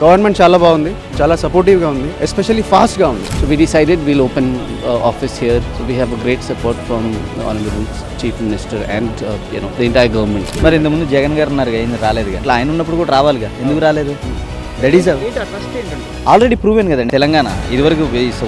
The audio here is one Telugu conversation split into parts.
గవర్నమెంట్ చాలా బాగుంది, చాలా సపోర్టివ్గా ఉంది, ఎస్పెషల్లీ ఫాస్ట్గా ఉంది. So we decided we'll open office here. So we have a great support from the Honorable Chief Minister and the entire government. మరి ఇంతకుముందు జగన్ గారు ఉన్నారు కదా, రాలేదుగా. ఇట్లా ఆయన ఉన్నప్పుడు కూడా రావాలిగా, ఎందుకు రాలేదు? దట్ ఈస్ ఆల్రెడీ ప్రూవెన్ కదండి. తెలంగాణ ఇదివరకు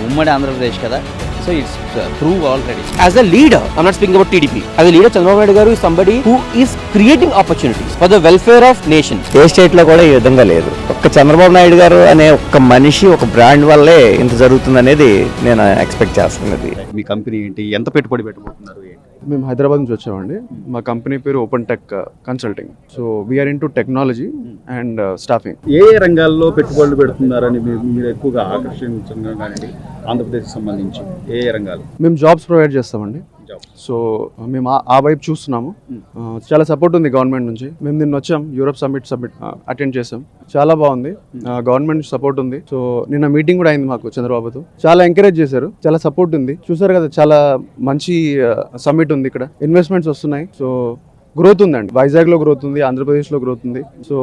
ఉమ్మడి ఆంధ్రప్రదేశ్ కదా, so it's prove already. As a leader, I'm not speaking about TDP. As a leader, Chandrababu Naidu garu is somebody who is creating opportunities for the welfare of nation. A state లో కూడా ఈ విధంగా లేదు. ఒక్క చంద్రబాబు నాయుడు గారు అనే ఒక మనిషి, ఒక బ్రాండ్ వల్లే ఇంత జరుగుతుంది అనేది నేను ఎక్స్పెక్ట్ చేస్తున్నది. మీ కంపెనీ ఏంటి, ఎంత పెట్టుబడి పెట్టబోతున్నారు? మేము హైదరాబాద్ నుంచి వచ్చామండి. మా కంపెనీ పేరు open tech consulting. So we are into technology and staffing. ఏ రంగాల్లో పెట్టుబడులు పెడుతున్నారని మీరు ఎక్కువగా ఆకర్షించండి? ఆంధ్రప్రదేశ్ సంబంధించి ఏ రంగాలు? మేము జాబ్స్ ప్రొవైడ్ చేస్తామండి. సో మేము ఆ వైపు చూస్తున్నాము. చాలా సపోర్ట్ ఉంది గవర్నమెంట్ నుంచి. మేము నిన్న వచ్చాం, యూరోప్ సమ్మిట్ అటెండ్ చేసాం. చాలా బాగుంది, గవర్నమెంట్ సపోర్ట్ ఉంది. సో నిన్న మీటింగ్ కూడా అయింది మాకు చంద్రబాబుతో. చాలా ఎంకరేజ్ చేశారు, చాలా సపోర్ట్ ఉంది. చూసారు కదా, చాలా మంచి సమ్మిట్ ఉంది ఇక్కడ. ఇన్వెస్ట్మెంట్స్ వస్తున్నాయి. సో గ్రోత్ ఉందండి. వైజాగ్లో గ్రోత్ ఉంది, ఆంధ్రప్రదేశ్లో గ్రోత్ ఉంది. సో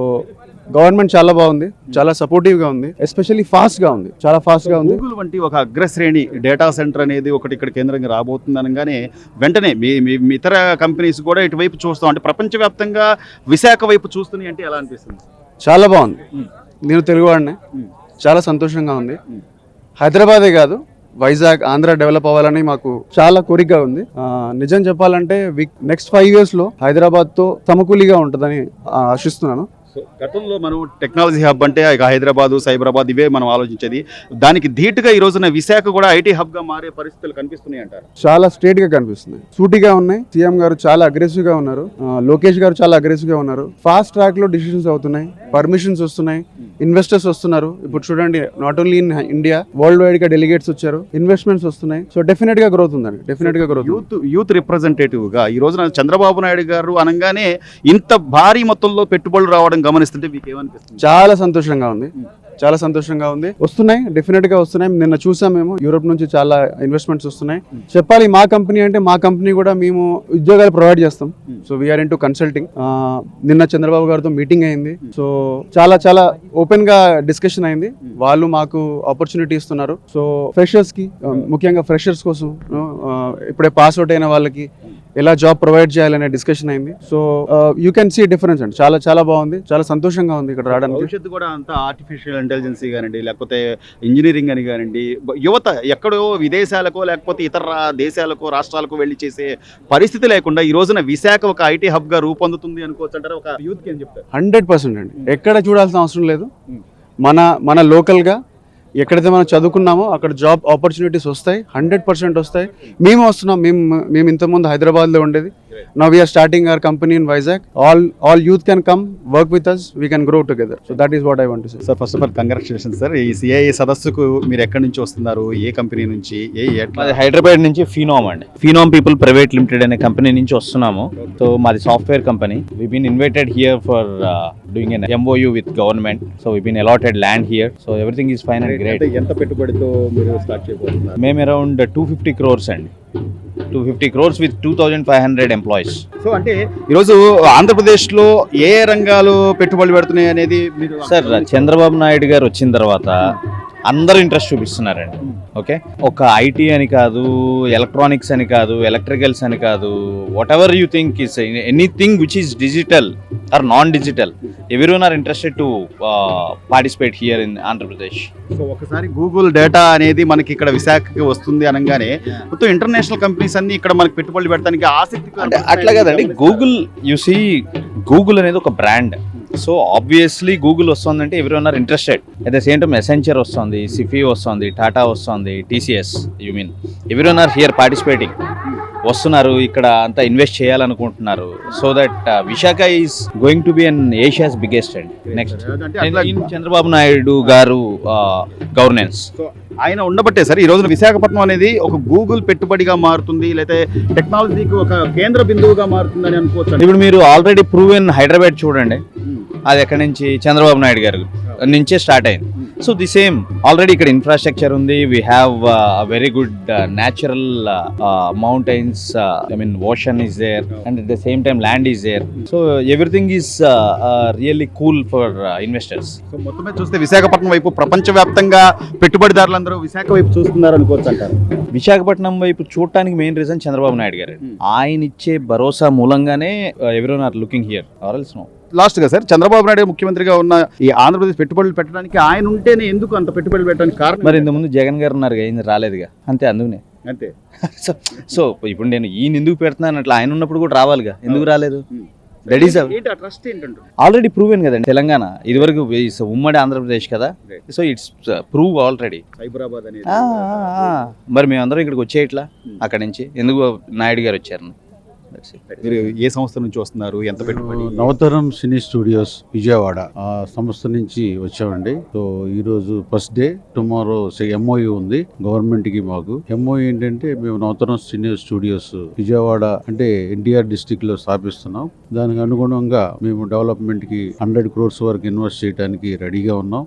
గవర్నమెంట్ చాలా బాగుంది, చాలా సపోర్టివ్గా ఉంది, ఎస్పెషల్లీ ఫాస్ట్గా ఉంది, చాలా ఫాస్ట్గా ఉంది. గూగుల్ వంటి ఒక అగ్రశ్రేణి డేటా సెంటర్ అనేది ఒకటి ఇక్కడ కేంద్రంగా రాబోతుంది అనగానే వెంటనే మీ ఇతర కంపెనీస్ కూడా ఇటువైపు చూస్తాం, అంటే ప్రపంచవ్యాప్తంగా విశాఖ వైపు చూస్తున్నాయి అంటే ఎలా అనిపిస్తుంది? చాలా బాగుంది. నేను తెలుగువాడినే, చాలా సంతోషంగా ఉంది. హైదరాబాదే కాదు, వైజాగ్, ఆంధ్ర డెవలప్ అవ్వాలని మాకు చాలా కోరికగా ఉంది. నిజం చెప్పాలంటే నెక్స్ట్ 5 years లో హైదరాబాద్తో సమకూలిగా ఉంటుందని ఆశిస్తున్నాను. గతంలో మనం టెక్నాలజీ హబ్ అంటే ఇక హైదరాబాద్, సైబరాబాద్ ఇవే మనం ఆలోచించేది. దానికి ధీటుగా ఈ రోజున విశాఖ కూడా ఐటీ హబ్ గా మారే పరిస్థితులు కనిపిస్తున్నాయి అంటారు. చాలా స్ట్రేట్ గా కనిపిస్తున్నాయి, సూటిగా ఉన్నాయి. సీఎం గారు చాలా అగ్రెసివ్ గా ఉన్నారు, లోకేష్ గారు చాలా అగ్రెసివ్ గా ఉన్నారు. ఫాస్ట్ ట్రాక్ లో డిసిషన్స్ అవుతున్నాయి, పర్మిషన్స్ వస్తున్నాయి, ఇన్వెస్టర్స్ వస్తున్నారు. ఇప్పుడు చూడండి, not only in India, world wide గా డెలిగేట్స్ వచ్చారు, ఇన్వెస్ట్మెంట్స్ వస్తున్నాయి. సో డెఫినెట్ గా గ్రోత్ ఉందండి, డెఫినెట్ గా గ్రోత్. యూత్ రిప్రజెంటేటివ్ గా ఈ రోజున చంద్రబాబు నాయుడు గారు అనగానే ఇంత భారీ మొత్తంలో పెట్టుబడులు రావడం గమనిస్తుంటే మీకు ఏమనిపిస్తుంది? చాలా సంతోషంగా ఉంది, చాలా సంతోషంగా ఉంది. వస్తున్నాయి, డెఫినెట్ గా వస్తున్నాయి. నిన్న చూసాం, మేము యూరోప్ నుంచి చాలా ఇన్వెస్ట్మెంట్స్ వస్తున్నాయి. చెప్పాలి, మా కంపెనీ అంటే మా కంపెనీ కూడా మేము ఉద్యోగాలు ప్రొవైడ్ చేస్తాం. So we are into consulting. నిన్న చంద్రబాబు గారితో మీటింగ్ అయింది. సో చాలా చాలా ఓపెన్ గా డిస్కషన్ అయింది. వాళ్ళు మాకు ఆపర్చునిటీ ఇస్తున్నారు. సో ఫ్రెషర్స్ కి, ముఖ్యంగా ఫ్రెషర్స్ కోసం, ఇప్పుడే పాస్ అవుట్ అయిన వాళ్ళకి ఎలా జాబ్ ప్రొవైడ్ చేయాలనే డిస్కషన్ అయింది. So you can see difference అండి. చాలా చాలా బాగుంది, చాలా సంతోషంగా ఉంది ఇక్కడ రావడానికి. భవిష్యత్తు కూడా అంతా ఆర్టిఫిషియల్ ఇంటెలిజెన్స్ కానివ్వండి, లేకపోతే ఇంజనీరింగ్ అని కానివ్వండి, యువత ఎక్కడో విదేశాలకో లేకపోతే ఇతర దేశాలకో రాష్ట్రాలకు వెళ్ళి చేసే పరిస్థితి లేకుండా ఈ రోజున విశాఖ ఒక ఐటీ హబ్ గా రూపొందుతుంది అనుకోవచ్చు అంటారు. ఒక యూత్ కి ఏం చెప్తారు? 100% అండి. ఎక్కడ చూడాల్సిన అవసరం లేదు. మన లోకల్గా ఎక్కడైతే మనం చదువుకున్నామో అక్కడ జాబ్ ఆపర్చునిటీస్ వస్తాయి, 100% వస్తాయి. మేము వస్తున్నాం. మేము ఇంతకుముందు హైదరాబాద్లో ఉండేది. Now we are starting our company in Vizag. All youth can come work with us. We can grow together. So that is what I want to say. Sir, first of all, congratulations, sir. ఈ సిఐఏ సదస్సుకు మీరు ఎక్కడి నుంచి వస్తున్నారు? ఏ కంపెనీ నుంచి? మాది హైదరాబాద్ నుంచి ఫినోమ్ అండి. ఫినోమ్ పీపుల్ ప్రైవేట్ లిమిటెడ్ అనే కంపెనీ నుంచి వస్తున్నాము. సో మాది software company. We been invited here for doing an MOU with government. So we been allotted land here. So everything is fine and great. ఎంత పెట్టుబడితో మీరు స్టార్ట్ చేయబోతున్నారు? మేము అరౌండ్ 250 crores అండి. 250 crores with 2,500 employees. సో అంటే ఈరోజు ఆంధ్రప్రదేశ్లో ఏ రంగాలు పెట్టుబడులు పెడుతున్నాయి అనేది మీరు? సార్, చంద్రబాబు నాయుడు గారు వచ్చిన తర్వాత అందరూ ఇంట్రెస్ట్ చూపిస్తున్నారండి. ఓకే, ఒక ఐటీ అని కాదు, ఎలక్ట్రానిక్స్ అని కాదు, ఎలక్ట్రికల్స్ అని కాదు, whatever you think is anything which is digital or non digital, everyone are interested to participate here in Andhra Pradesh. So ఒకసారి గూగుల్ డేటా అనేది మనకి ఇక్కడ విశాఖకి వస్తుంది అనగానే మొత్తం ఇంటర్నేషనల్ కంపెనీస్ అన్ని ఇక్కడ మనకి పెట్టుబడులు పెట్టడానికి ఆసక్తి. అంటే అట్లా కదండి, గూగుల్ గూగుల్ అనేది ఒక బ్రాండ్. సో ఆబ్వియస్లీ గూగుల్ వస్తుందంటే everyone are interested. At the same time Accenture వస్తుంది, సిఫీ వస్తుంది, టాటా వస్తుంది, TCS, you mean everyone are here participating. వస్తున్నారు, ఇక్కడ అంతా ఇన్వెస్ట్ చేయాలనుకుంటున్నారు. So that Visakha is going to be an Asia's biggest and next Chandrababu Naidu గారు గవర్నెన్స్. సో ఆయన ఉండబట్టే సార్ ఈ రోజున విశాఖపట్నం అనేది ఒక గూగుల్ పెట్టుబడిగా మారుతుంది, లేకపోతే టెక్నాలజీకి ఒక కేంద్ర బిందువుగా మారుతుందని అనుకోవచ్చు. ఇప్పుడు మీరు ఆల్రెడీ ప్రూవెన్ హైదరాబాద్ చూడండి, అది ఎక్కడి నుంచి? చంద్రబాబు నాయుడు గారు నుంచే స్టార్ట్ అయింది. సో ది సేమ్ ఆల్రెడీ ఇక్కడ ఇన్ఫ్రాస్ట్రక్చర్ ఉంది, we have very good natural mountains, I mean ocean is there and at the same time land is there. So everything is really cool for investors. So మొత్తం మీద చూస్తే విశాఖపట్నం వైపు ప్రపంచవ్యాప్తంగా పెట్టుబడిదారులందరూ విశాఖ వైపు చూస్తున్నారు అనుకోవచ్చు అంటారు. విశాఖపట్నం వైపు చూడటానికి మెయిన్ రీజన్ చంద్రబాబు నాయుడు గారు. ఆయన ఇచ్చే భరోసా మూలంగానే everyone are looking here or else no. Last గా సార్, చంద్రబాబు నాయుడు ముఖ్యమంత్రిగా ఉన్న ఈ ఆంధ్రప్రదేశ్ పెట్టుబడులు పెట్టడానికి ఆయన ఉంటేనే ఎందుకు అంత పెట్టుబడులు పెట్టడానికి కారణం? మరి ఇంతకుముందు జగన్ గారు ఉన్నారు, ఆయన రాలేదుగా, అంతే అందుకనే. అంతే. సో ఇప్పుడు నేను ఈయన ఎందుకు పెడుతున్నాను అట్లా, ఆయన ఉన్నప్పుడు కూడా రావాలిగా, ఎందుకు రాలేదు? దట్ ఈస్ ట్రస్ట్ ఏంటంటే ఆల్రెడీ ప్రూవెన్ కదండి. తెలంగాణ ఇదివరకు ఉమ్మడి ఆంధ్రప్రదేశ్ కదా, so it's prove already. Cyberabad అనేది మరి మేమందరం ఇక్కడికి వచ్చేయట్లా అక్కడి నుంచి, ఎందుకు నాయుడు గారు వచ్చారు? మీరు ఏ సంస్థ నుంచి వస్తున్నారు, ఎంత పెట్టుబడి? నవతరం సినీ స్టూడియోస్ విజయవాడ ఆ సంస్థ నుంచి వచ్చామండి. సో ఈ రోజు ఫస్ట్ డే, టుమారో ఎంఓయూ ఉంది గవర్నమెంట్ కి. మాకు ఎంఓయూ ఏంటంటే మేము నవతరం సినీ స్టూడియోస్ విజయవాడ అంటే ఎన్టీఆర్ డిస్ట్రిక్ట్ లో స్థాపిస్తున్నాం. దానికి అనుగుణంగా మేము డెవలప్మెంట్ కి 100 crores వరకు ఇన్వెస్ట్ చేయడానికి రెడీగా ఉన్నాం.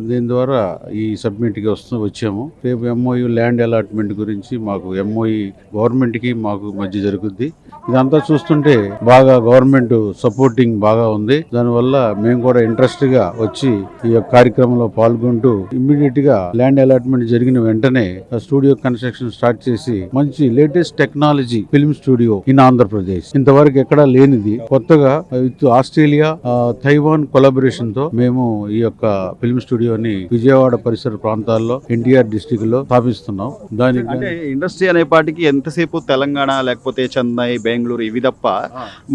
దీని ద్వారా ఈ సబ్మిట్ కి వచ్చాము. రేపు ఎంఓయూ ల్యాండ్ అలాట్మెంట్ గురించి మాకు ఎంఓయూ గవర్నమెంట్ కి మాకు మధ్య జరుగుద్ది. ఇదంతా చూస్తుంటే బాగా గవర్నమెంట్ సపోర్టింగ్ బాగా ఉంది. దానివల్ల మేము కూడా ఇంట్రెస్ట్ గా వచ్చి ఈ యొక్క కార్యక్రమంలో పాల్గొంటూ ఇమ్మీడియట్ గా ల్యాండ్ అలాట్మెంట్ జరిగిన వెంటనే స్టూడియో కన్స్ట్రక్షన్ స్టార్ట్ చేసి మంచి latest technology film studio in Andhra Pradesh, ఇంతవరకు ఎక్కడా లేనిది కొత్తగా విత్ ఆస్ట్రేలియా తైవాన్ కొలాబరేషన్ తో మేము ఈ యొక్క ఫిల్మ్ స్టూడియోని విజయవాడ పరిసర ప్రాంతాల్లో ఎన్టీఆర్ డిస్ట్రిక్ట్ లో స్థాపిస్తున్నాం. దానికి అంటే ఇండస్ట్రీ అనే పాటికి ఎంతసేపు తెలంగాణ లేకపోతే చెన్నై, బెంగళూరు ఇవి తప్ప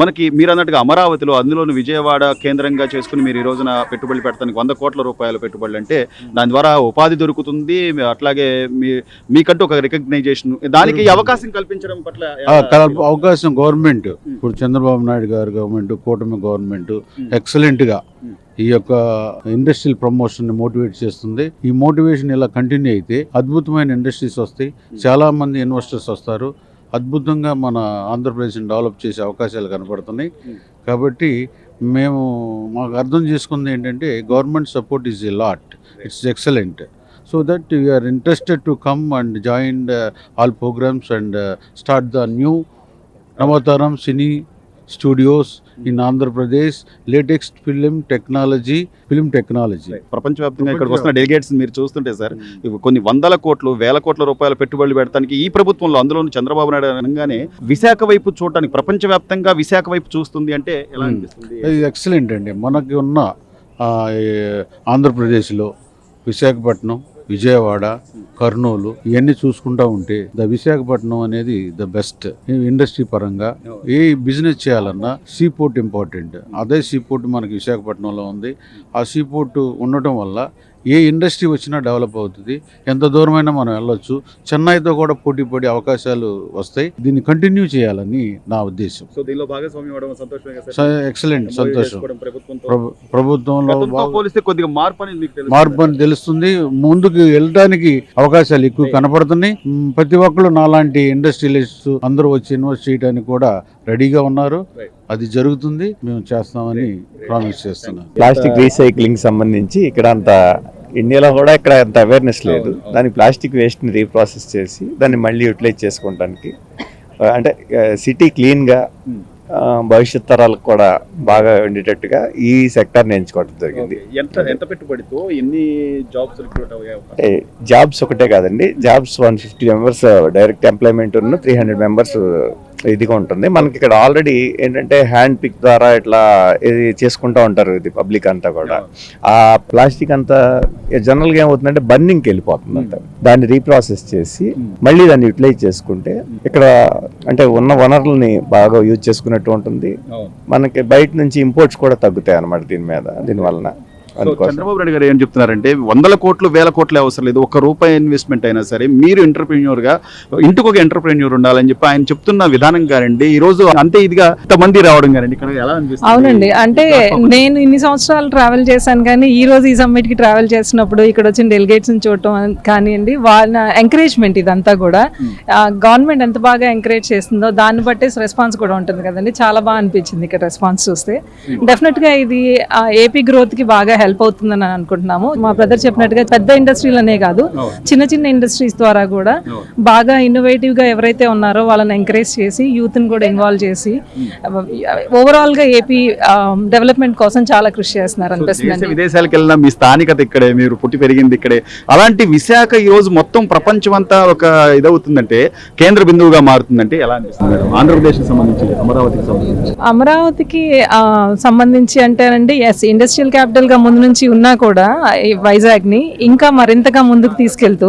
మనకి మీరు అన్నట్టుగా అమరావతిలో, అందులోని విజయవాడ కేంద్రంగా చేసుకుని మీరు ఈ రోజున పెట్టుబడులు పెడతానికి 100 కోట్ల రూపాయల పెట్టుబడులు అంటే దాని ద్వారా ఉపాధి దొరుకుతుంది. అట్లాగే మీకంటూ ఒక రికగ్నైజేషన్, దానికి అవకాశం కల్పించడం పట్ల అవకాశం గవర్నమెంట్, ఇప్పుడు చంద్రబాబు నాయుడు గారు గవర్నమెంట్, కూటమి గవర్నమెంట్ ఎక్సలెంట్ గా ఈ యొక్క ఇండస్ట్రియల్ ప్రమోషన్ ని మోటివేట్ చేస్తుంది. ఈ మోటివేషన్ ఇలా కంటిన్యూ అయితే అద్భుతమైన ఇండస్ట్రీస్ వస్తాయి, చాలా మంది ఇన్వెస్టర్స్ వస్తారు, అద్భుతంగా మన ఆంధ్రప్రదేశ్ని డెవలప్ చేసే అవకాశాలు కనపడుతున్నాయి. కాబట్టి మాకు అర్థం చేసుకుంది ఏంటంటే government support is a lot, it's excellent. So that we are interested to come and join all programs and start the new Navataram Cine Studios in Andhra Pradesh, latest film technology. ప్రపంచవ్యాప్తంగా ఇక్కడికి వస్తున్న డెలిగేట్స్ మీరు చూస్తుంటే సార్, ఇవి కొన్ని 100 కోట్లు 1000 కోట్ల రూపాయల పెట్టుబడులు పెడతానికి ఈ ప్రభుత్వంలో, అందులోని చంద్రబాబు నాయుడు అనగానే విశాఖ వైపు చూడటానికి ప్రపంచవ్యాప్తంగా విశాఖ వైపు చూస్తుంది అంటే ఎలా అనిపిస్తుంది? ఎక్సలెంట్ అండి. మనకి ఉన్న ఆంధ్రప్రదేశ్లో విశాఖపట్నం, విజయవాడ, కర్నూలు ఇవన్నీ చూసుకుంటా ఉంటే విశాఖపట్నం అనేది ద బెస్ట్. ఇండస్ట్రీ పరంగా ఏ బిజినెస్ చేయాలన్నా సీపోర్ట్ ఇంపార్టెంట్. అదే సీపోర్ట్ మనకి విశాఖపట్నంలో ఉంది. ఆ సీపోర్ట్ ఉండటం వల్ల ఏ ఇండస్ట్రీ వచ్చినా డెవలప్ అవుతుంది, ఎంత దూరమైనా మనం వెళ్ళొచ్చు. చెన్నైతో కూడా పోటీ పడే అవకాశాలు వస్తాయి. దీన్ని కంటిన్యూ చేయాలని నా ఉద్దేశం. ఎక్సలెంట్, సంతోషం. ప్రభుత్వంలో మార్పు అని తెలుస్తుంది. ముందుకు వెళ్ళడానికి అవకాశాలు ఎక్కువ కనపడుతున్నాయి. ప్రతి ఒక్కరు నాలాంటి ఇండస్ట్రియలిస్ట్ అందరూ వచ్చి ఇన్వెస్ట్ చేయడానికి కూడా రెడీగా ఉన్నారు. అది జరుగుతుంది, మేము చేస్తామని ప్రామిస్ చేస్తున్నాం. ప్లాస్టిక్ రీసైక్లింగ్ సంబంధించి ఇక్కడ అంత ఇండియాలో కూడా ఇక్కడ అంత అవేర్నెస్ లేదు. దాని ప్లాస్టిక్ వేస్ట్ని రీప్రాసెస్ చేసి దాన్ని మళ్ళీ యూటిలైజ్ చేసుకోవడానికి, అంటే సిటీ క్లీన్గా భవిష్యత్ తరాలకు కూడా బాగా ఉండేటట్టుగా ఈ సెక్టార్ని ఎంచుకోవడం జరిగింది. ఎంత పెట్టుబడితో ఎన్ని జాబ్స్ అంటే జాబ్స్ ఒకటే కాదండి, జాబ్స్ 150 మెంబర్స్ డైరెక్ట్ ఎంప్లాయ్మెంట్ ఉన్న 300 మెంబర్స్ ఇదిగా ఉంటుంది. మనకి ఇక్కడ ఆల్రెడీ ఏంటంటే హ్యాండ్ పిక్ ద్వారా ఇట్లా ఇది చేసుకుంటూ ఉంటారు ఇది పబ్లిక్ అంతా కూడా. ఆ ప్లాస్టిక్ అంతా జనరల్గా ఏమవుతుందంటే బర్నింగ్కి వెళ్ళిపోతుంది అంతా. దాన్ని రీప్రాసెస్ చేసి మళ్ళీ దాన్ని యూటిలైజ్ చేసుకుంటే ఇక్కడ అంటే ఉన్న వనరులని బాగా యూజ్ చేసుకున్నట్టు ఉంటుంది. మనకి బయట నుంచి ఇంపోర్ట్స్ కూడా తగ్గుతాయి అన్నమాట దీనివల్ల. చంద్రబాబు నాయుడు గారు ఏం చెప్తున్నారంటే 100 కోట్లు 1000 కోట్లు అవసరం లేదు, ₹1 ఇన్వెస్ట్మెంట్ అయినా సరే మీరు ఎంటర్ప్రెన్యూర్ గా ఇంటికి ఒక ఎంటర్ప్రెన్యూర్ ఉండాలని చెప్పి ఆయన చెప్తున్న విధానం గారండి ఈ రోజు అంతే ఇదిగా ఇంతమంది రావడం గారండి ఇక్కడ ఎలా అనిపిస్తుంది? అవునండి, అంటే నేను ఇన్ని సంవత్సరాలు ట్రావెల్ చేశాను, కానీ ఈ రోజు ఈ సమ్మిట్ కి ట్రావెల్ చేసినప్పుడు ఇక్కడ వచ్చిన డెలిగేట్స్ ని చూడటం కానివ్వండి, వాళ్ళ ఎంకరేజ్మెంట్ ఇదంతా కూడా గవర్నమెంట్ ఎంత బాగా ఎంకరేజ్ చేస్తుందో దాన్ని బట్టే రెస్పాన్స్ కూడా ఉంటుంది కదండి. చాలా బాగా అనిపించింది ఇక్కడ రెస్పాన్స్ చూస్తే. డెఫినెట్ గా ఇది ఏపీ గ్రోత్ కి బాగా హెల్ప్ అవుతుందని అనుకుంటున్నాము. మా బ్రదర్ చెప్పినట్టుగా పెద్ద ఇండస్ట్రీలనే కాదు, చిన్న చిన్న ఇండస్ట్రీస్ ద్వారా కూడా బాగా ఇన్నోవేటివ్ గా ఎవరైతే ఉన్నారో వాళ్ళని ఎంకరేజ్ చేసి యూత్ ని కూడా ఇన్వాల్వ్ చేసి ఓవరాల్ గా ఏపీ డెవలప్మెంట్ కోసం చాలా కృషి చేస్తున్నారు అనిపిస్తుంది. విదేశాలకు వెళ్ళిన మీ స్థానికత ఇక్కడే, మీరు పుట్టి పెరిగింది ఇక్కడే, అలాంటి విశాఖ ఈ రోజు మొత్తం ప్రపంచం అంతా ఒక ఇదవుతుందంటే, కేంద్ర బిందువుగా మారుతుందంటే ఎలా అనిపిస్తుంది మేడం? ఆంధ్రప్రదేశ్ సంబంధించి, అమరావతికి సంబంధించి అంటేనండి, ఎస్ ఇండస్ట్రియల్ క్యాపిటల్ గా ముందు నుంచి ఉన్నా కూడా ఈ వైజాగ్ ని ఇంకా మరింతగా ముందుకు తీసుకెళ్తూ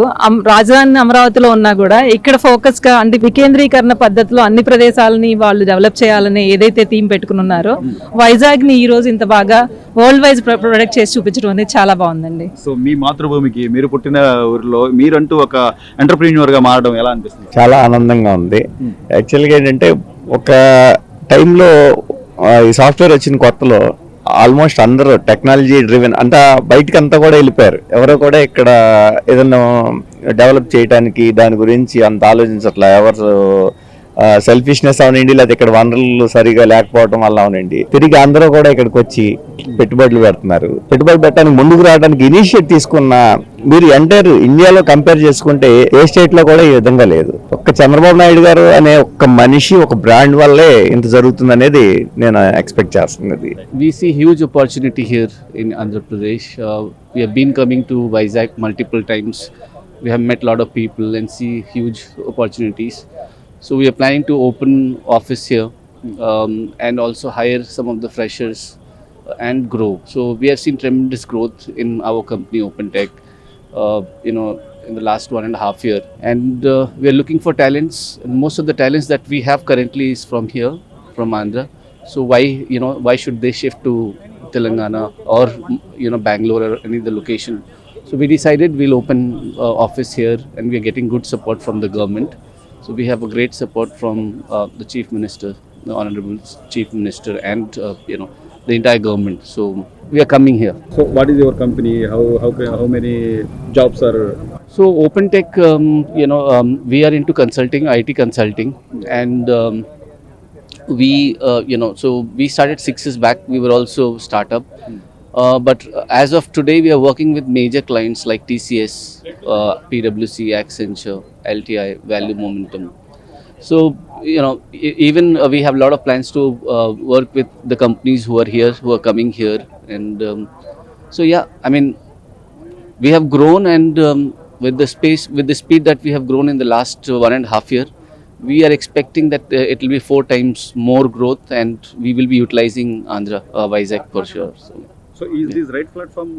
రాజధాని అమరావతిలో ఉన్నా కూడా ఇక్కడ ఫోకస్ గా అంటే వికేంద్రీకరణ పద్ధతిలో అన్ని ప్రదేశాలని వాళ్ళు డెవలప్ చేయాలని ఏదైతే థీమ్ పెట్టుకుని ఉన్నారో, వైజాగ్ ని ఈ రోజు ఇంత బాగా వరల్డ్ వైజ్ ప్రొడక్ట్ చేసి చూపించడం అనేది చాలా బాగుందండి. సో మీ మాతృభూమికి, మీరు పుట్టిన ఊరిలో మీరంటూ ఒక ఎంటర్‌ప్రెన్యూర్ గా మారడం ఎలా అనిపిస్తుంది? చాలా ఆనందంగా ఉంది. యాక్చువల్గా ఏంటంటే ఒక టైంలో ఈ సాఫ్ట్వేర్ వచ్చిన కొత్తలో ఆల్మోస్ట్ అందరూ టెక్నాలజీ డ్రివెన్ అంతా బయటకు అంతా కూడా వెళ్ళిపోయారు. ఎవరో కూడా ఇక్కడ ఏదన్నా డెవలప్ చేయడానికి దాని గురించి అంత ఆలోచించట్లా. ఎవరు సెల్ఫిష్నెస్ అవనండి, లేదా ఇక్కడ వనరులు సరిగా లేకపోవడం వల్ల అవనండి, తిరిగి అందరూ కూడా ఇక్కడికి వచ్చి పెట్టుబడులు పెడుతున్నారు. పెట్టుబడి పెట్టడానికి ముందుకు రావడానికి ఇనిషియేట్ తీసుకున్న మీరు ఎంటైర్ ఇండియాలో కంపేర్ చేసుకుంటే ఏ స్టేట్ లో కూడా ఈ విధంగా లేదు. ఒక్క చంద్రబాబు నాయుడు గారు అనే ఒక మనిషి, ఒక బ్రాండ్ వల్లే ఇంత జరుగుతుంది అనేది నేను ఎక్స్పెక్ట్ చేస్తున్నది. We see huge opportunity here in Andhra Pradesh. We have been coming to Vizag multiple times. We have met a lot of people and see huge opportunities. So we are planning to open office here and also hire some of the freshers and grow. So we have seen tremendous growth in our company OpenTech, in the last 1.5 year. And we are looking for talents. And most of the talents that we have currently is from here, from Andhra. So why should they shift to Telangana or Bangalore or any other location? So we decided we'll open office here, and we are getting good support from the government. So we have a great support from the Chief Minister, the Honorable Chief Minister, and the entire government. So we are coming here. So what is your company? How many jobs are? So OpenTech, we are into consulting, IT consulting, and so we started 6 years back. We were also startup. But as of today, we are working with major clients like TCS, PwC, Accenture, LTI, Value Momentum. So, even we have a lot of plans to work with the companies who are here, who are coming here. And we have grown, and with the speed that we have grown in the last 1.5 year, we are expecting that it will be 4 times more growth, and we will be utilizing Andhra, Vizag for sure. So is this right platform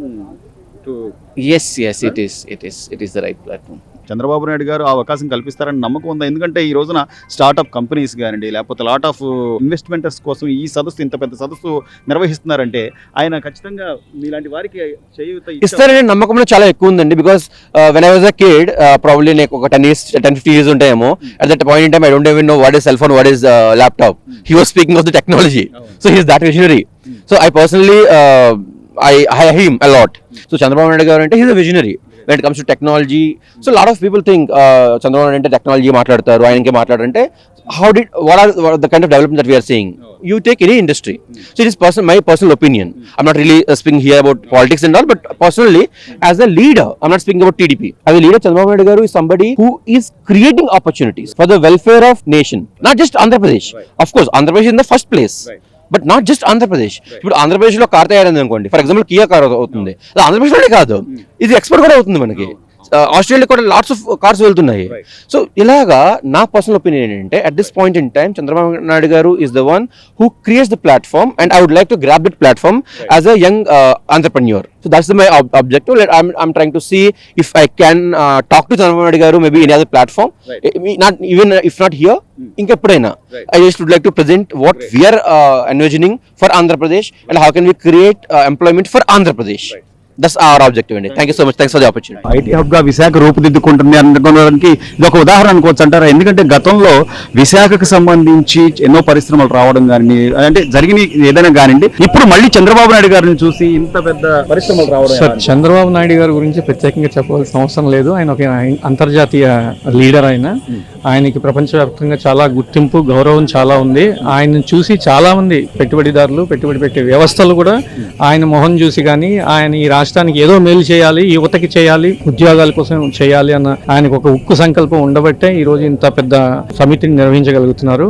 to? Yes, it is the right platform. Chandrababu Naidu గారు ఆ అవకాశం కల్పిస్తారని నమ్మకం ఉందా? ఎందుకంటే ఈ రోజున స్టార్ట్అప్ కంపెనీస్ కానివ్వండి, లేకపోతే లాట్ ఆఫ్ ఇన్వెస్ట్మెంటర్స్ కోసం ఈ సదస్సు, ఇంత పెద్ద సదస్సు నిర్వహిస్తున్నారంటే ఆయన ఖచ్చితంగా మీలాంటి వారికి చేయూత ఇస్తారనే నమ్మకం చాలా ఎక్కువ ఉందండి. Because when I was a kid, probably నాకు ఒక 10-15 years ఉంటాయేమో, at that point in time I don't even know what is cell phone, what is laptop. He was speaking of the technology. So he is that visionary. So I personally I hire him a lot. So Chandrababu Naidu garu ante he is a visionary when it comes to technology. So a lot of people think Chandrababu Naidu ante technology maatladtaru, ayanke maatladante. What are the kind of development that we are seeing? You take any industry. So it is my personal opinion. I'm not really speaking here about politics and all, but personally, as a leader, I'm not speaking about TDP. As a leader, Chandrababu Naidu garu is somebody who is creating opportunities for the welfare of nation, not just Andhra Pradesh. Right. Of course, Andhra Pradesh is in the first place. Right. But not just Andhra Pradesh. ఇప్పుడు ఆంధ్రప్రదేశ్లో కార్ తయారైంది అనుకోండి, ఫర్ ఎగ్జాంపుల్ కియా కార్ అవుతుంది, అది ఆంధ్రప్రదేశ్లోనే కాదు, ఇది ఎక్స్పోర్ట్ కూడా అవుతుంది మనకి. ఆస్ట్రేలియా కూడా లాట్స్ ఆఫ్ కార్స్ వెళ్తున్నాయి. సో ఇలాగా నా పర్సనల్ ఒపీనియన్ ఏంటంటే, at this point in time Chandrababu Naidu garu is the one who creates the platform, and I would like to grab that platform as a young entrepreneur. So that's my objective. I'm trying to see if I can talk to Chandrababu Naidu garu maybe any other platform, not even if not here, inkeppadaina I just would like to present what we are envisioning for Andhra Pradesh, and how can we create employment for Andhra Pradesh. That's our objective అండి. Thank you so much. Thanks for the opportunity. IT hub గా విశాఖ రూపుదిద్దుకుంటుంది అనుకోవడానికి ఇది ఒక ఉదాహరణ అనుకోవచ్చు అంటారా? ఎందుకంటే గతంలో విశాఖకు సంబంధించి ఎన్నో పరిశ్రమలు రావడం కానీ అంటే జరిగిన ఏదైనా కానివ్వండి, ఇప్పుడు మళ్ళీ చంద్రబాబు నాయుడు గారిని చూసి ఇంత పెద్ద పరిశ్రమలు రావడం. సార్, చంద్రబాబు నాయుడు గారి గురించి ప్రత్యేకంగా చెప్పవలసిన అవసరం లేదు. ఆయన ఒక అంతర్జాతీయ లీడర్. ఆయనకి ప్రపంచవ్యాప్తంగా చాలా గుర్తింపు, గౌరవం చాలా ఉంది. ఆయన చూసి చాలా మంది పెట్టుబడిదారులు, పెట్టుబడి పెట్టే వ్యవస్థలు కూడా ఆయన మొహం చూసి కానీ ఆయన ఈ రాష్ట్రానికి ఏదో మేలు చేయాలి, యువతకి చేయాలి, ఉద్యోగాల కోసం చేయాలి అన్న ఆయనకు ఒక ఉక్కు సంకల్పం ఉండబట్టే ఈ రోజు ఇంత పెద్ద సమితిని నిర్వహించగలుగుతున్నారు.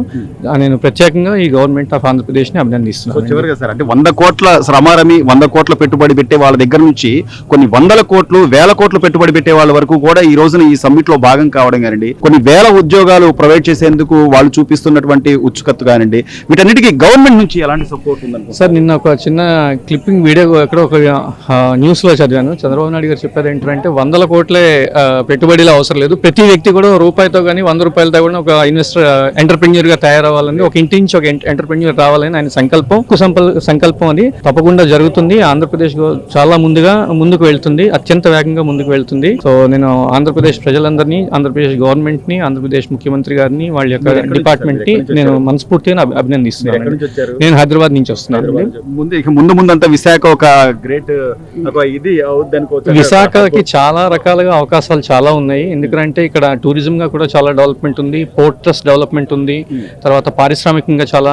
నేను ప్రత్యేకంగా ఈ గవర్నమెంట్ ఆఫ్ ఆంధ్రప్రదేశ్ ని అభినందిస్తున్నాను. చివరిగా సార్, అంటే 100 కోట్ల శ్రమారమి, 100 కోట్ల పెట్టుబడి పెట్టే వాళ్ళ దగ్గర నుంచి కొన్ని వందల కోట్లు, వేల కోట్లు పెట్టుబడి పెట్టే వాళ్ళ వరకు కూడా ఈ రోజున ఈ సమ్మిట్ లో భాగం కావడం కానివ్వండి, కొన్ని వేల ఉద్యోగాలు ప్రొవైడ్ చేసేందుకు వాళ్ళు చూపిస్తున్నటువంటి ఉత్సుకత కానివ్వండి, వీటన్నిటికీ గవర్నమెంట్ నుంచి ఎలాంటి సపోర్ట్ ఉందండి? సార్, నిన్న ఒక చిన్న క్లిప్పింగ్ వీడియో ఎక్కడ ఒక న్యూస్ లో చదివాను. చంద్రబాబు నాయుడు గారు చెప్పేది ఏంటంటే 100 కోట్లే పెట్టుబడిలో అవసరం లేదు, ప్రతి వ్యక్తి కూడా రూపాయితో కానీ 100 రూపాయలతో కూడా ఒక ఎంటర్ప్రెన్యూర్ గా తయారవ్వాలని, ఒక ఇంటి నుంచి ఒక ఎంటర్ప్రెన్యూర్ రావాలని ఆయన సంకల్పం అది తప్పకుండా జరుగుతుంది. ఆంధ్రప్రదేశ్ చాలా ముందుకు వెళ్తుంది, అత్యంత వేగంగా ముందుకు వెళ్తుంది. సో నేను ఆంధ్రప్రదేశ్ ప్రజలందరినీ, ఆంధ్రప్రదేశ్ గవర్నమెంట్ ని, ఆంధ్రప్రదేశ్ ముఖ్యమంత్రి గారిని, వాళ్ళ యొక్క డిపార్ట్మెంట్ ని నేను మనస్ఫూర్తిగా అభినందిస్తున్నాను. నేను హైదరాబాద్ నుంచి వస్తున్నాను. ముందు అంతా విశాఖ ఒక గ్రేట్ ఇది విశాఖకి చాలా రకాలుగా అవకాశాలు చాలా ఉన్నాయి. ఎందుకంటే ఇక్కడ టూరిజం గా కూడా చాలా డెవలప్మెంట్ ఉంది, పోర్ట్ ట్రస్ట్ డెవలప్మెంట్ ఉంది, తర్వాత పారిశ్రామికంగా చాలా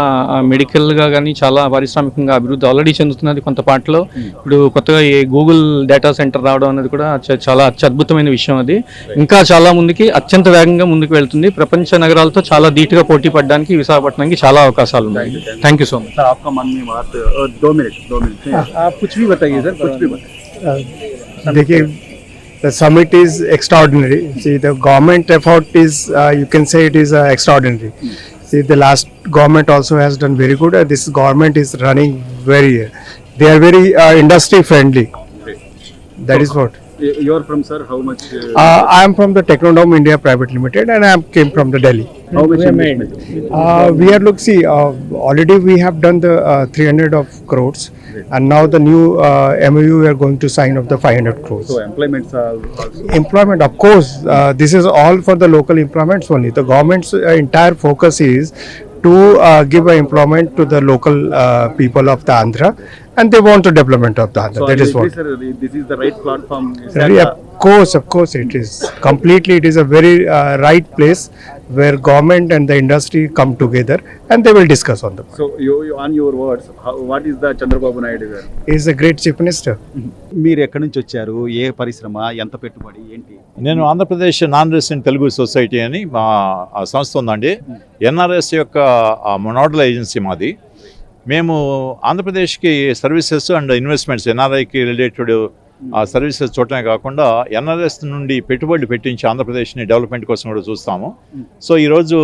మెడికల్ గా కానీ చాలా పారిశ్రామికంగా అభివృద్ధి ఆల్రెడీ చెందుతున్నది కొంత పాటలో. ఇప్పుడు కొత్తగా ఈ గూగుల్ డేటా సెంటర్ రావడం అనేది కూడా చాలా అత్యద్భుతమైన విషయం. అది ఇంకా చాలా ముందుకి అత్యంత వేగంగా ముందుకు వెళ్తుంది. ప్రపంచ నగరాలతో చాలా ధీటుగా పోటీ పడడానికి విశాఖపట్నానికి చాలా అవకాశాలు ఉన్నాయి. Thank you so much. The summit is extraordinary. See, the government effort is, you can say it is extraordinary. See, the last government also has done very good. This government is running they are very industry friendly. That is what. You are from, sir, how much? I am from the Technodome India Private Limited, and I came from the Delhi. How much investment? We are already we have done the 300 of crores, and now the new MOU we are going to sign of the 500 crores. So employments are also. Employment, of course, this is all for the local employments only. The government's entire focus is to give employment to the local people of the Andhra, and they want the development of the Andhra. So that is what. This is the right platform. Of course, it is completely. It is a very right place where government and the industry come together, and they will discuss on the. So you on your words, what is the Chandrababu Naidu garu? He is a great chief minister. మీరు ఎక్కడి నుంచి వచ్చారు? ఏ పరిశ్రమ, ఎంత పెట్టుబడి, ఏంటి? నేను Andhra Pradesh non resident Telugu society అని మా సంస్థ ఉందండి. ఎన్ఆర్ఎస్ యొక్క మోనోడల్ ఏజెన్సీ మాది. మేము ఆంధ్రప్రదేశ్కి సర్వీసెస్ అండ్ ఇన్వెస్ట్మెంట్స్, ఎన్ఆర్ఐకి రిలేటెడ్ సర్వీసెస్ చూడటమే కాకుండా ఎన్ఆర్ఎస్ నుండి పెట్టుబడులు పెట్టించి ఆంధ్రప్రదేశ్ని డెవలప్మెంట్ కోసం కూడా చూస్తాము. సో ఈరోజు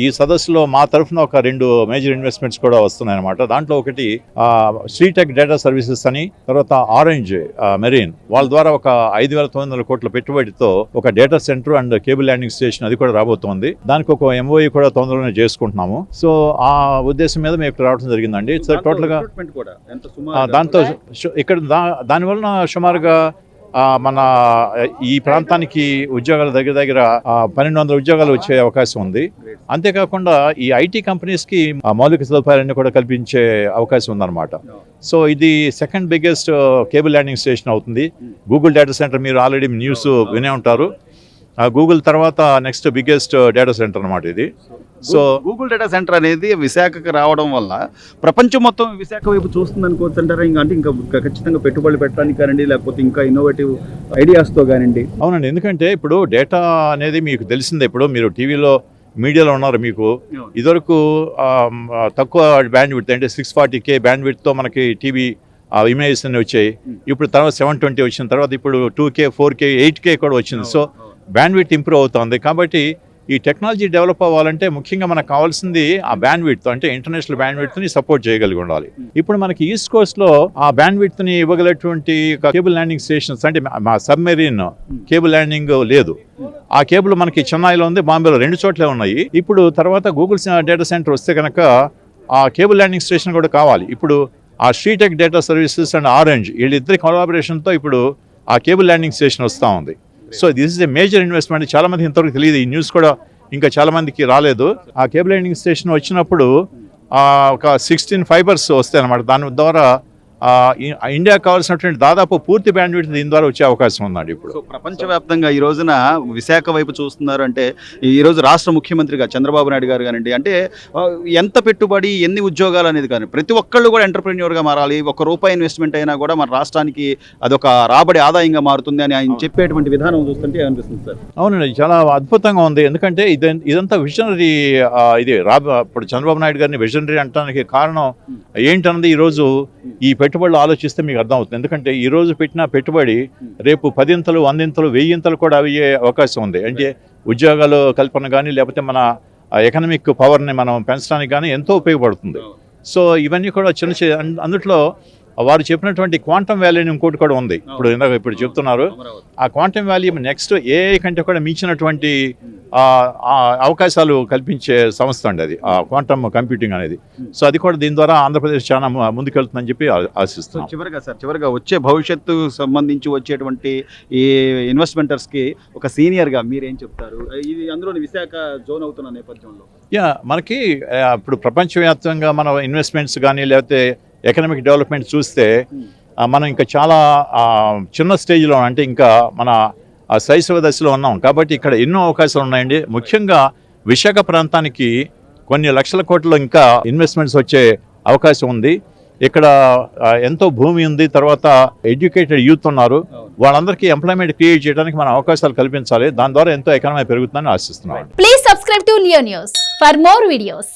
ఈ సదస్సులో మా తరఫున ఒక 2 మేజర్ ఇన్వెస్ట్మెంట్స్ కూడా వస్తున్నాయి అన్నమాట. దాంట్లో ఒకటి శ్రీటెక్ డేటా సర్వీసెస్ అని, తర్వాత ఆరెంజ్ మెరీన్ వాళ్ళ ద్వారా ఒక 5,900 కోట్ల పెట్టుబడితో ఒక data centre and cable landing station అది కూడా రాబోతోంది. దానికి ఒక MOU కూడా తొందరలోనే చేసుకుంటున్నాము. సో ఆ ఉద్దేశం మీద మేము ఇక్కడ రావడం జరిగిందండి. సో టోటల్గా దాంతో ఇక్కడ దానివలన సుమారుగా మన ఈ ప్రాంతానికి ఉద్యోగాలు దగ్గర 1,200 ఉద్యోగాలు వచ్చే అవకాశం ఉంది. అంతేకాకుండా ఈ ఐటీ కంపెనీస్కి మౌలిక సదుపాయాలన్నీ కూడా కల్పించే అవకాశం ఉందన్నమాట. సో ఇది second biggest cable landing station అవుతుంది. గూగుల్ డేటా సెంటర్ మీరు ఆల్రెడీ న్యూస్ వినే ఉంటారు. గూగుల్ తర్వాత నెక్స్ట్ బిగ్గెస్ట్ డేటా సెంటర్ అన్నమాట ఇది. సో గూగుల్ డేటా సెంటర్ అనేది విశాఖకు రావడం వల్ల ప్రపంచం మొత్తం విశాఖ వైపు చూస్తుంది అనుకోవచ్చు అంటారా? ఇంకా ఖచ్చితంగా పెట్టుబడులు పెట్టడానికి కానివ్వండి, లేకపోతే ఇంకా ఇన్నోవేటివ్ ఐడియాస్తో కానివ్వండి. అవునండి, ఎందుకంటే ఇప్పుడు డేటా అనేది మీకు తెలిసిందే. ఇప్పుడు మీరు టీవీలో మీడియాలో ఉన్నారు. మీకు ఇదివరకు తక్కువ బ్యాండ్ విడ్త్ అంటే 640K బ్యాండ్ విడ్త్తో మనకి టీవీ ఇమేజెస్ అన్ని వచ్చాయి. ఇప్పుడు తర్వాత 720 వచ్చిన తర్వాత ఇప్పుడు 2K, 4K, 8K కూడా వచ్చింది. సో బ్యాండ్ విడ్త్ ఇంప్రూవ్ అవుతుంది. కాబట్టి ఈ టెక్నాలజీ డెవలప్ అవ్వాలంటే ముఖ్యంగా మనకు కావాల్సింది ఆ బ్యాండ్ విడ్త్, అంటే ఇంటర్నేషనల్ బ్యాండ్ విడ్త్ని సపోర్ట్ చేయగలిగి ఉండాలి. ఇప్పుడు మనకి ఈస్ట్ కోస్ట్లో ఆ బ్యాండ్ విడ్త్ని ఇవ్వగలటువంటి కేబుల్ ల్యాండింగ్ స్టేషన్స్, అంటే మా సబ్మెరీన్ కేబుల్ ల్యాండింగ్ లేదు. ఆ కేబుల్ మనకి చెన్నైలో ఉంది, బాంబేలో 2 చోట్లే ఉన్నాయి. ఇప్పుడు తర్వాత గూగుల్ డేటా సెంటర్ వస్తే కనుక ఆ కేబుల్ ల్యాండింగ్ స్టేషన్ కూడా కావాలి. ఇప్పుడు ఆ Sritech data services and orange వీళ్ళిద్దరి కొలాబరేషన్తో ఇప్పుడు ఆ కేబుల్ ల్యాండింగ్ స్టేషన్ వస్తూ ఉంది. So this is a major investment. చాలామంది ఇంతవరకు తెలియదు, ఈ న్యూస్ కూడా ఇంకా చాలామందికి రాలేదు. ఆ కేబుల్ ల్యాండింగ్ స్టేషన్ వచ్చినప్పుడు ఒక 16 ఫైబర్స్ వస్తాయి అన్నమాట. దాని ద్వారా ఇండియాకి కావాల్సినటువంటి దాదాపు పూర్తి బ్యాండ్విడ్త్ దీని ద్వారా వచ్చే అవకాశం ఉందండి. ఇప్పుడు సో ప్రపంచవ్యాప్తంగా ఈ రోజున విశాఖ వైపు చూస్తున్నారు అంటే ఈ రోజు రాష్ట్ర ముఖ్యమంత్రిగా చంద్రబాబు నాయుడు గారు కానివ్వండి, అంటే ఎంత పెట్టుబడి ఎన్ని ఉద్యోగాలు అనేది కానీ ప్రతి ఒక్కళ్ళు కూడా ఎంటర్ప్రెన్యూర్గా మారాలి. ₹1 ఇన్వెస్ట్మెంట్ అయినా కూడా మన రాష్ట్రానికి అదొక రాబడి ఆదాయంగా మారుతుంది అని ఆయన చెప్పేటువంటి విధానం చూస్తుంటే ఏమనిపిస్తుంది సార్? అవునండి, చాలా అద్భుతంగా ఉంది. ఎందుకంటే ఇదంతా విజనరీ. ఇప్పుడు చంద్రబాబు నాయుడు గారిని విజనరీ అంటానికి కారణం ఏంటన్నది ఈరోజు ఈ పెట్టుబడులు ఆలోచిస్తే మీకు అర్థమవుతుంది. ఎందుకంటే ఈ రోజు పెట్టిన పెట్టుబడి రేపు 10 100 1000 కూడా అయ్యే అవకాశం ఉంది. అంటే ఉద్యోగాలు కల్పన కానీ లేకపోతే మన ఎకనామిక్ పవర్ని మనం పెంచడానికి కానీ ఎంతో ఉపయోగపడుతుంది. సో ఇవన్నీ కూడా అందుట్లో వారు చెప్పినటువంటి క్వాంటమ్ వ్యాలీ ఇంకోటి కూడా ఉంది. ఇప్పుడు చెప్తున్నారు ఆ క్వాంటమ్ వ్యాలీ నెక్స్ట్ ఏఐ కంటే కూడా మించినటువంటి అవకాశాలు కల్పించే సంస్థ అండి అది, ఆ క్వాంటమ్ కంప్యూటింగ్ అనేది. సో అది కూడా దీని ద్వారా ఆంధ్రప్రదేశ్ చాలా ముందుకెళ్తుందని చెప్పి ఆశిస్తున్నాం. చివరిగా వచ్చే భవిష్యత్తు సంబంధించి వచ్చేటువంటి ఈ ఇన్వెస్ట్మెంటర్స్కి ఒక సీనియర్గా మీరేం చెప్తారు? ఇది అందులో విశాఖ జోన్ అవుతున్న నేపథ్యంలో మనకి ఇప్పుడు ప్రపంచవ్యాప్తంగా మన ఇన్వెస్ట్మెంట్స్ కానీ లేకపోతే ఎకనామిక్ డెవలప్మెంట్ చూస్తే మనం ఇంకా చాలా చిన్న స్టేజ్లో, అంటే ఇంకా మన శైశవ దశలో ఉన్నాం. కాబట్టి ఇక్కడ ఎన్నో అవకాశాలు ఉన్నాయండి. ముఖ్యంగా విశాఖ ప్రాంతానికి కొన్ని లక్షల కోట్లు ఇంకా ఇన్వెస్ట్మెంట్స్ వచ్చే అవకాశం ఉంది. ఇక్కడ ఎంతో భూమి ఉంది, తర్వాత ఎడ్యుకేటెడ్ యూత్ ఉన్నారు. వాళ్ళందరికీ ఎంప్లాయ్మెంట్ క్రియేట్ చేయడానికి మనం అవకాశాలు కల్పించాలి. దాని ద్వారా ఎంతో ఎకానమీ పెరుగుతుందని ఆశిస్తున్నాం. Please subscribe to Leo news for more videos.